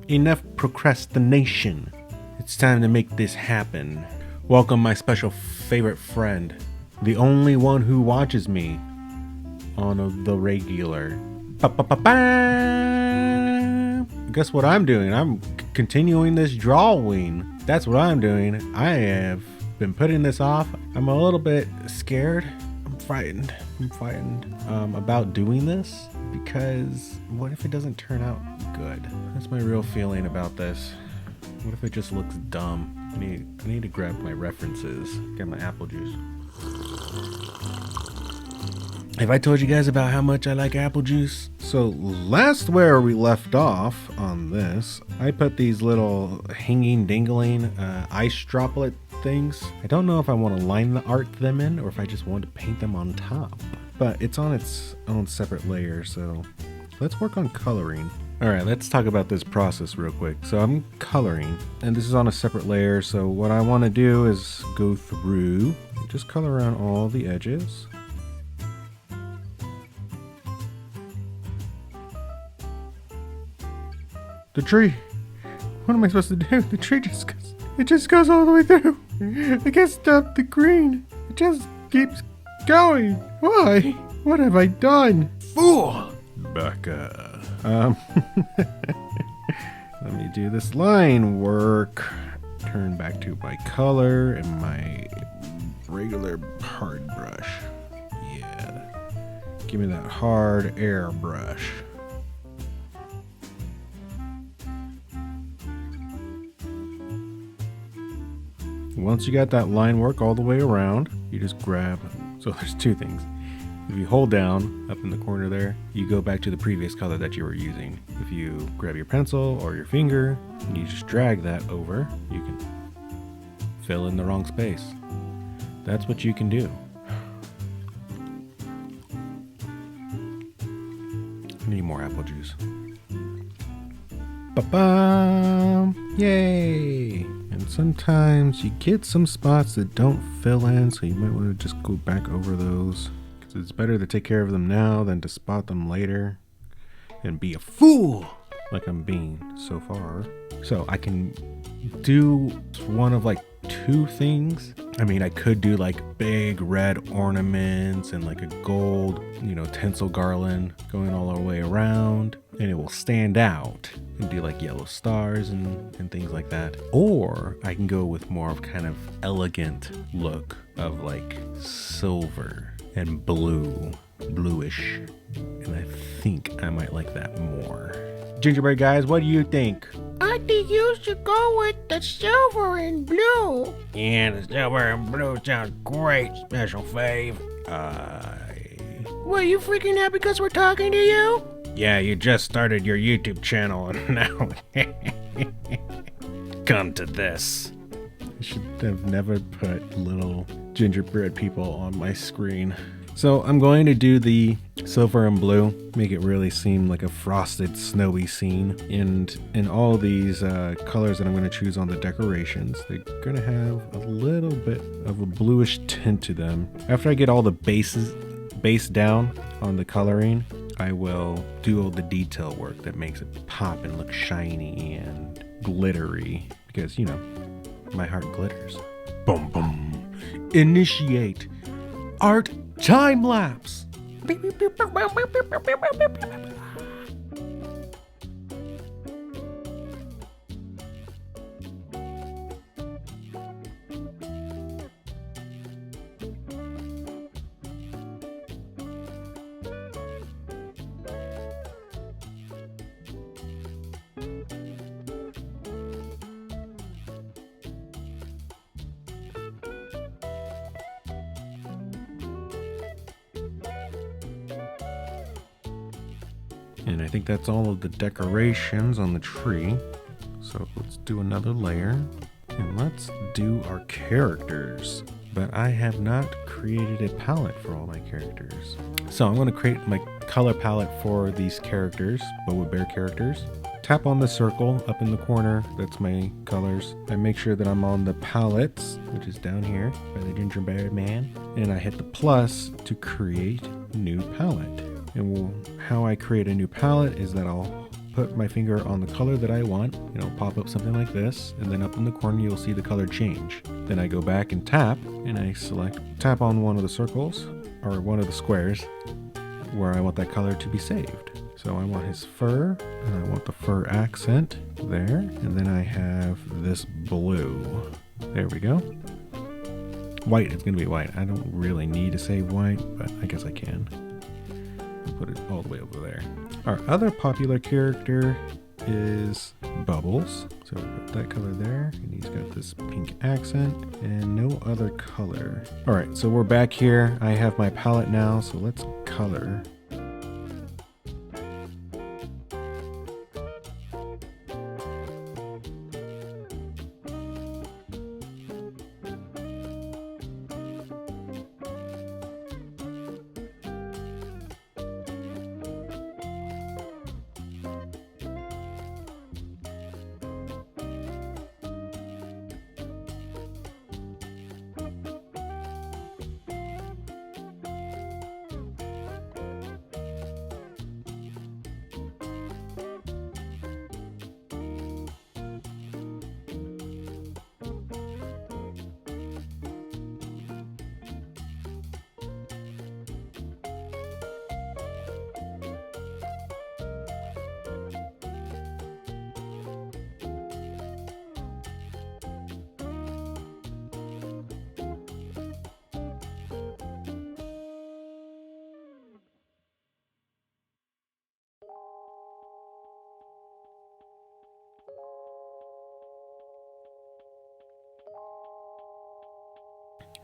Enough procrastination. It's time to make this happen. Welcome my special favorite friend, the only one who watches me on the regular. Guess what I'm doing? I'm continuing this drawing. That's what I'm doing. I have been putting this off. I'm a little bit scared. I'm frightened about doing this because what if it doesn't turn out good? That's my real feeling about this. What if it just looks dumb? I need to grab my references. Get my apple juice. Have I told you guys about how much I like apple juice? So last where we left off on this, I put these little hanging dangling ice droplet things. I don't know if I want to line the art them in or if I just want to paint them on top. But it's on its own separate layer, so let's work on coloring. Alright, let's talk about this process real quick. So I'm coloring, and this is on a separate layer, so what I want to do is go through, just color around all the edges. The tree! What am I supposed to do? The tree just goes all the way through! I can't stop the green! It just keeps going! Why? What have I done? Fool! Becca. Let me do this line work. Turn back to my color and my regular hard brush. Yeah. Give me that hard airbrush. Once you got that line work all the way around, you just grab, so there's two things. If you hold down up in the corner there, you go back to the previous color that you were using. If you grab your pencil or your finger, and you just drag that over, you can fill in the wrong space. That's what you can do. I need more apple juice. Ba-bam! Yay! And sometimes you get some spots that don't fill in, so you might want to just go back over those. Because it's better to take care of them now than to spot them later and be a fool like I'm being so far. So I can do one of like two things. I mean, I could do like big red ornaments and like a gold, tinsel garland going all the way around, and it will stand out and do like yellow stars and things like that. Or I can go with more of kind of elegant look of like silver and bluish. And I think I might like that more. Gingerbread guys, what do you think? I think you should go with the silver and blue. Yeah, the silver and blue sounds great, Special Fave. Were you freaking out because we're talking to you? Yeah, you just started your YouTube channel and now come to this. I should have never put little gingerbread people on my screen. So I'm going to do the silver and blue, make it really seem like a frosted, snowy scene. And in all these colors that I'm going to choose on the decorations, they're going to have a little bit of a bluish tint to them. After I get all the base down on the coloring, I will do all the detail work that makes it pop and look shiny and glittery. Because, my heart glitters. Boom, boom. Initiate art time lapse. And I think that's all of the decorations on the tree. So let's do another layer and let's do our characters. But I have not created a palette for all my characters. So I'm going to create my color palette for these characters, Boba Bear characters. Tap on the circle up in the corner, that's my colors. I make sure that I'm on the palettes, which is down here by the gingerbread man. And I hit the plus to create new palette. And how I create a new palette is that I'll put my finger on the color that I want, pop up something like this, and then up in the corner you'll see the color change. Then I go back and tap, and I tap on one of the circles, or one of the squares, where I want that color to be saved. So I want his fur, and I want the fur accent there, and then I have this blue. There we go. White, it's gonna be white. I don't really need to save white, but I guess I can. I'll put it all the way over there. Our other popular character is Bubbles. So we put that color there, and he's got this pink accent and no other color. All right, so we're back here. I have my palette now, so let's color.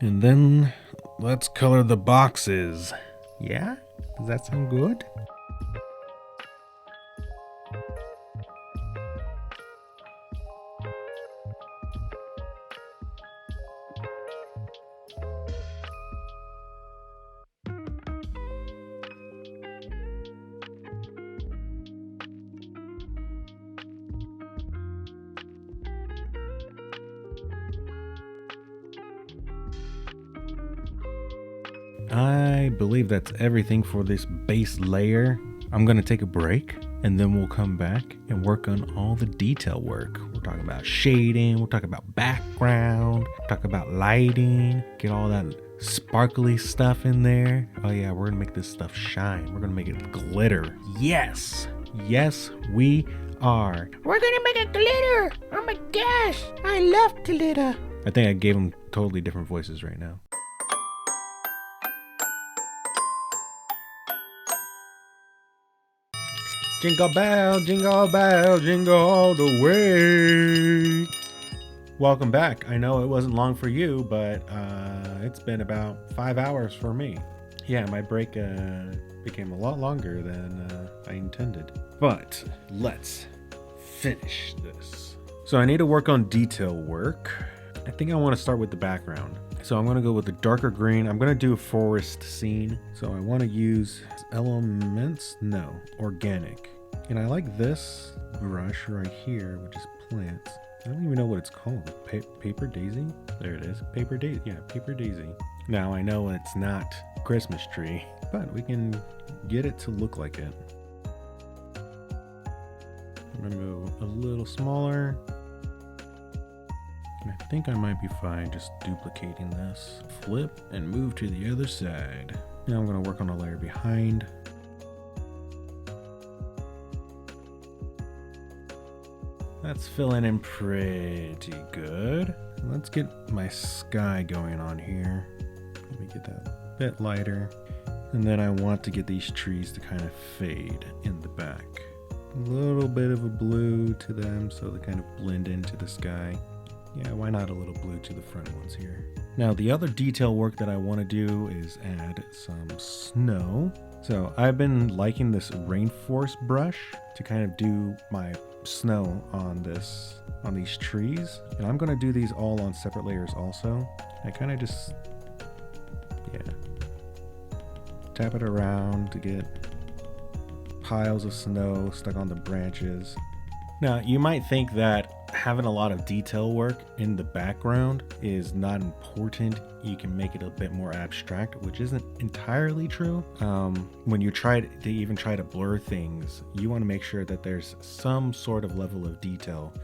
And then let's color the boxes. Yeah? Does that sound good? I believe that's everything for this base layer. I'm gonna take a break and then we'll come back and work on all the detail work. We're talking about shading, we'll talk about background, talk about lighting, get all that sparkly stuff in there. Oh yeah, we're gonna make this stuff shine. We're gonna make it glitter. Yes, yes, we are. We're gonna make it glitter. Oh my gosh, I love glitter. I think I gave them totally different voices right now. Jingle bell, jingle bell, jingle all the way. Welcome back. I know it wasn't long for you, but it's been about 5 hours for me. Yeah, my break became a lot longer than I intended. But let's finish this. So I need to work on detail work. I think I want to start with the background. So I'm going to go with the darker green. I'm going to do a forest scene. So I want to use elements, no, organic. And I like this brush right here, which is plants. I don't even know what it's called. Paper daisy? There it is. Paper daisy. Yeah, paper daisy. Now I know it's not Christmas tree, but we can get it to look like it. I'm going to go a little smaller. And I think I might be fine just duplicating this. Flip and move to the other side. Now I'm going to work on a layer behind. That's filling in pretty good. Let's get my sky going on here. Let me get that a bit lighter. And then I want to get these trees to kind of fade in the back. A little bit of a blue to them so they kind of blend into the sky. Yeah, why not a little blue to the front ones here? Now the other detail work that I want to do is add some snow. So I've been liking this rainforest brush to kind of do my snow on these trees. And I'm going to do these all on separate layers also. I kind of just, tap it around to get piles of snow stuck on the branches. Now you might think that having a lot of detail work in the background is not important. You can make it a bit more abstract, which isn't entirely true. When you try to blur things, you want to make sure that there's some sort of level of detail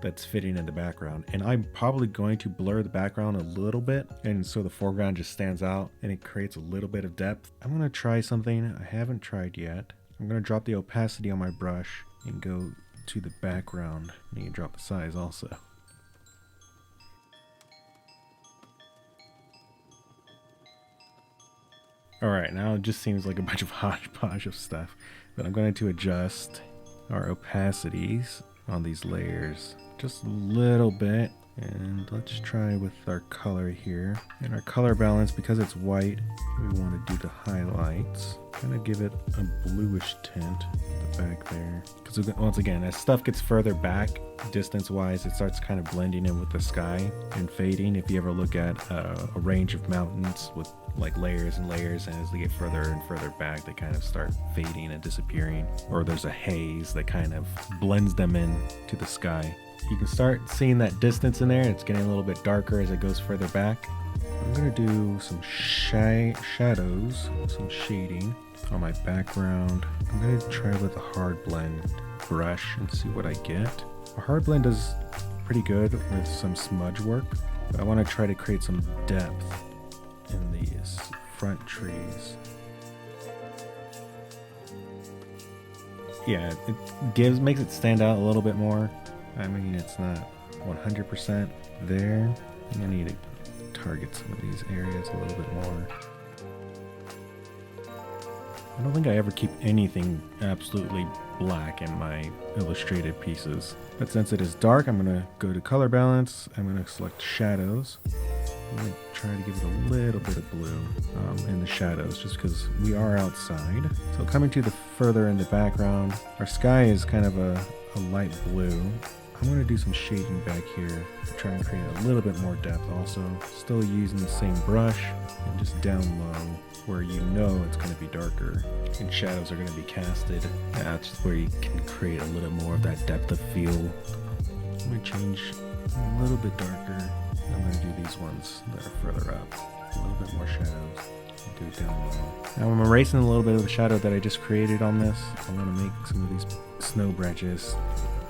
that's fitting in the background. And I'm probably going to blur the background a little bit, and so the foreground just stands out and it creates a little bit of depth. I'm going to try something I haven't tried yet. I'm going to drop the opacity on my brush and go to the background. And you can drop the size also. Alright, now it just seems like a bunch of hodgepodge of stuff, but I'm going to adjust our opacities on these layers just a little bit, and let's try with our color here. And our color balance, because it's white, we want to do the highlights. Kind of give it a bluish tint at the back there, because once again, as stuff gets further back distance wise, it starts kind of blending in with the sky and fading. If you ever look at a range of mountains with like layers and layers, and as they get further and further back, they kind of start fading and disappearing, or there's a haze that kind of blends them in to the sky. You can start seeing that distance in there. It's getting a little bit darker as it goes further back. I'm going to do some shadows, some shading on my background. I'm going to try with a hard blend brush and see what I get. A hard blend does pretty good with some smudge work, but I want to try to create some depth in these front trees. Yeah, it makes it stand out a little bit more. I mean, it's not 100% there. I need to target some of these areas a little bit more. I don't think I ever keep anything absolutely black in my illustrated pieces. But since it is dark, I'm going to go to color balance. I'm going to select shadows. I'm going to try to give it a little bit of blue in the shadows, just because we are outside. So coming to the further in the background, our sky is kind of a light blue. I'm going to do some shading back here to try and create a little bit more depth also. Still using the same brush, and just down low where you know it's going to be darker and shadows are going to be casted. That's just where you can create a little more of that depth of field. I'm going to change a little bit darker. I'm going to do these ones that are further up. A little bit more shadows. Do it down low. Now I'm erasing a little bit of the shadow that I just created on this. I'm going to make some of these snow branches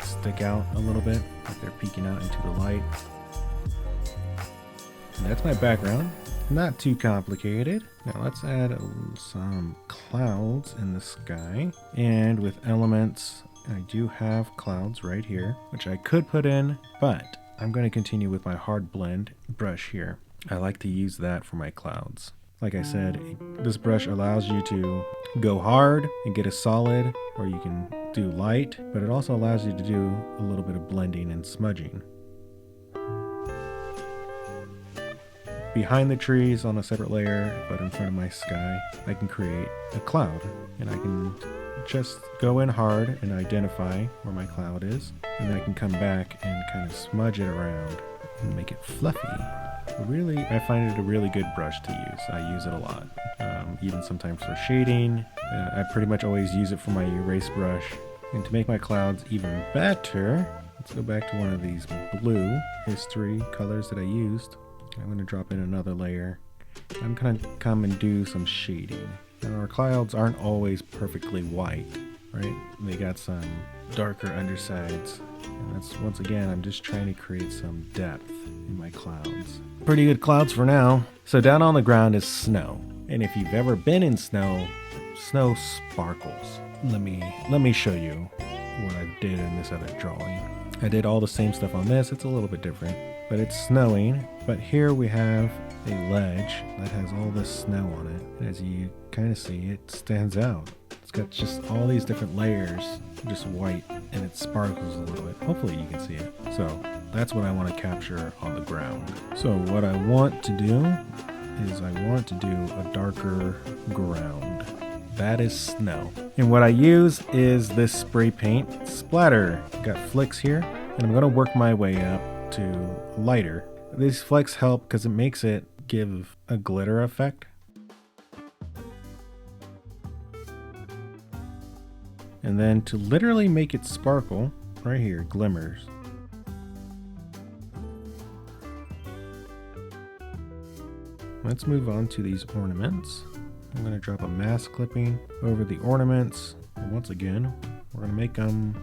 stick out a little bit, like they're peeking out into the light. And that's my background. Not too complicated. Now let's add some clouds in the sky. And with elements, I do have clouds right here, which I could put in, but I'm going to continue with my hard blend brush here. I like to use that for my clouds. Like I said, this brush allows you to go hard and get a solid, or you can do light, but it also allows you to do a little bit of blending and smudging. Behind the trees on a separate layer, but in front of my sky, I can create a cloud, and I can just go in hard and identify where my cloud is, and then I can come back and kind of smudge it around and make it fluffy. Really, I find it a really good brush to use. I use it a lot, even sometimes for shading. I pretty much always use it for my erase brush. And to make my clouds even better, let's go back to one of these blue history colors that I used. I'm going to drop in another layer. I'm going to come and do some shading. Now our clouds aren't always perfectly white, right? They got some darker undersides. And that's, once again, I'm just trying to create some depth in my clouds. Pretty good clouds for now. So down on the ground is snow. And if you've ever been in snow, snow sparkles. Let me show you what I did in this other drawing. I did all the same stuff on this. It's a little bit different, but it's snowing. But here we have a ledge that has all this snow on it. And as you kind of see, it stands out. It's got just all these different layers, just white, and it sparkles a little bit. Hopefully you can see it. So that's what I want to capture on the ground. So what I want to do is I want to do a darker ground. That is snow. And what I use is this spray paint splatter. Got flicks here, and I'm going to work my way up to lighter. These flecks help because it makes it give a glitter effect. And then to literally make it sparkle, right here, glimmers, let's move on to these ornaments. I'm going to drop a mask clipping over the ornaments. And once again, we're going to make them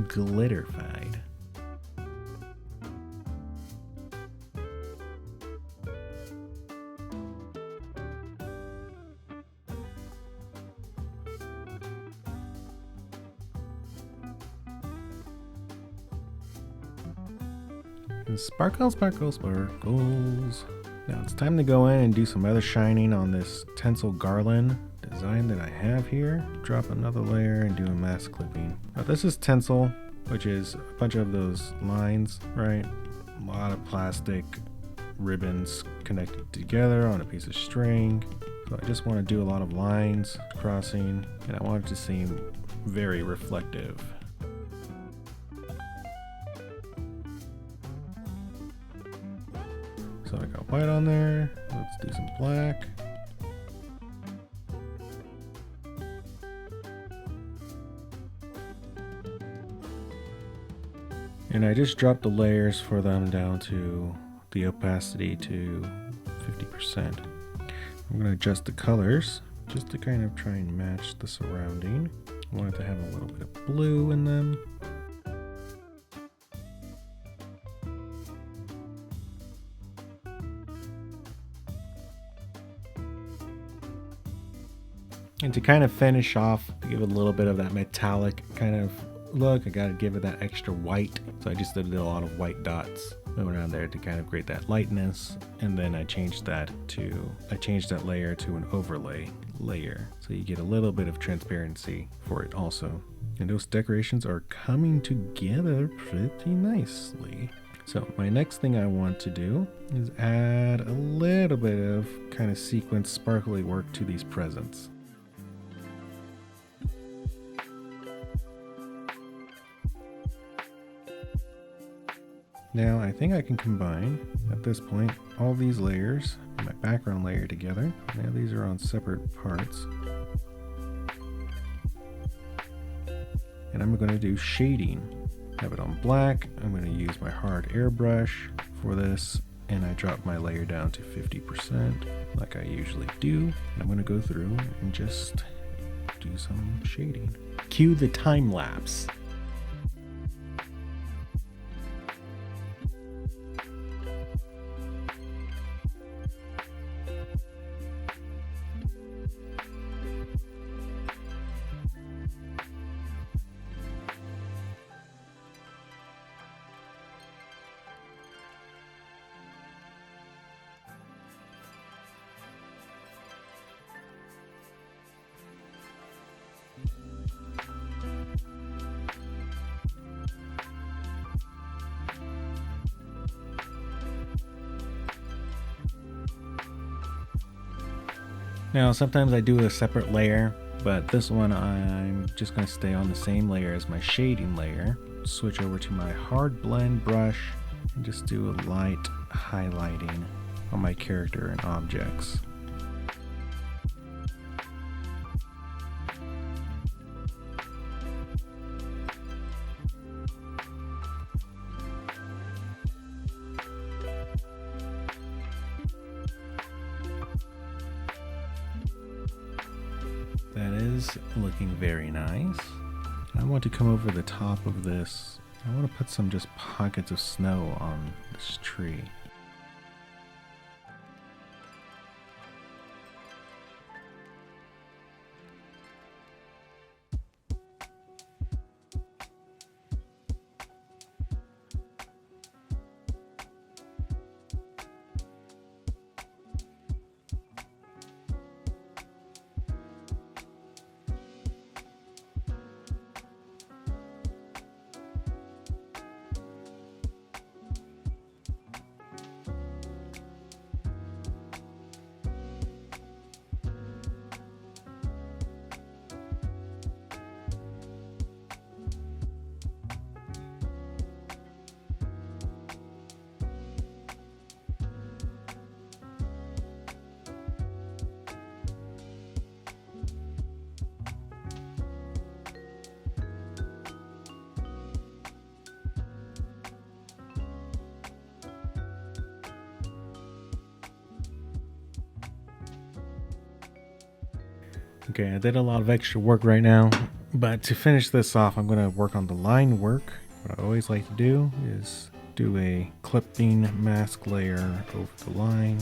glitterified. And sparkle, sparkle, sparkles. Now it's time to go in and do some other shining on this tinsel garland design that I have here. Drop another layer and do a mask clipping. Now this is tinsel, which is a bunch of those lines, right? A lot of plastic ribbons connected together on a piece of string. So I just want to do a lot of lines crossing, and I want it to seem very reflective. So I got white on there. Let's do some black. And I just dropped the layers for them down to the opacity to 50%. I'm going to adjust the colors just to kind of try and match the surrounding. I want it to have a little bit of blue in them. And to kind of finish off, to give it a little bit of that metallic kind of look, I gotta give it that extra white. So I just did a lot of white dots around there to kind of create that lightness. And then I changed that layer to an overlay layer. So you get a little bit of transparency for it also. And those decorations are coming together pretty nicely. So my next thing I want to do is add a little bit of kind of sequence sparkly work to these presents. Now I think I can combine, at this point, all these layers and my background layer together. Now these are on separate parts. And I'm going to do shading. Have it on black. I'm going to use my hard airbrush for this. And I drop my layer down to 50% like I usually do. And I'm going to go through and just do some shading. Cue the time lapse. Now sometimes I do a separate layer, but this one I'm just going to stay on the same layer as my shading layer. Switch over to my hard blend brush and just do a light highlighting on my character and objects. That is looking very nice. I want to come over the top of this. I want to put some just pockets of snow on this tree. Okay, I did a lot of extra work right now, but to finish this off, I'm going to work on the line work. What I always like to do is do a clipping mask layer over the line.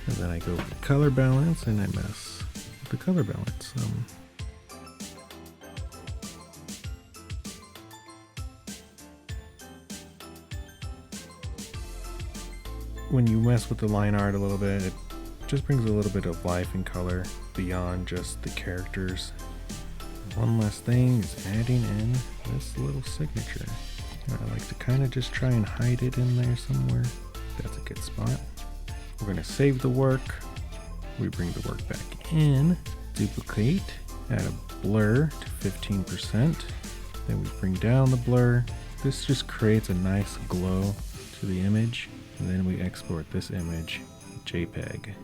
And then I go for color balance and I mess with the color balance. When you mess with the line art a little bit, it just brings a little bit of life and color beyond just the characters. One last thing is adding in this little signature. I like to kind of just try and hide it in there somewhere. That's a good spot. We're going to save the work. We bring the work back in, duplicate, add a blur to 15%. Then we bring down the blur. This just creates a nice glow to the image. And then we export this image, JPEG.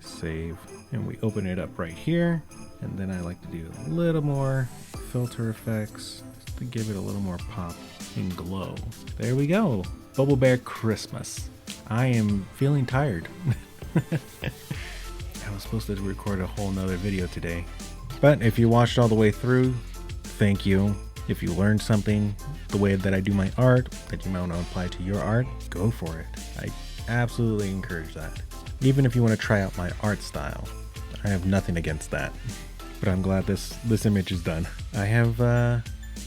Save, and we open it up right here. And then I like to do a little more filter effects just to give it a little more pop and glow. There we go. Bubble Bear Christmas. I am feeling tired. I was supposed to record a whole nother video today. But if you watched all the way through, thank you. If you learned something, the way that I do my art, that you might want to apply to your art, go for it. I absolutely encourage that. Even if you want to try out my art style, I have nothing against that. But I'm glad this image is done. I have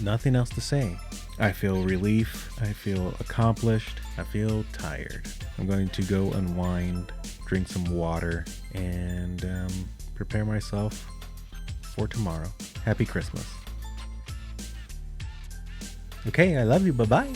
nothing else to say. I feel relief, I feel accomplished, I feel tired. I'm going to go unwind, drink some water, and prepare myself for tomorrow. Happy Christmas. Okay, I love you, bye-bye.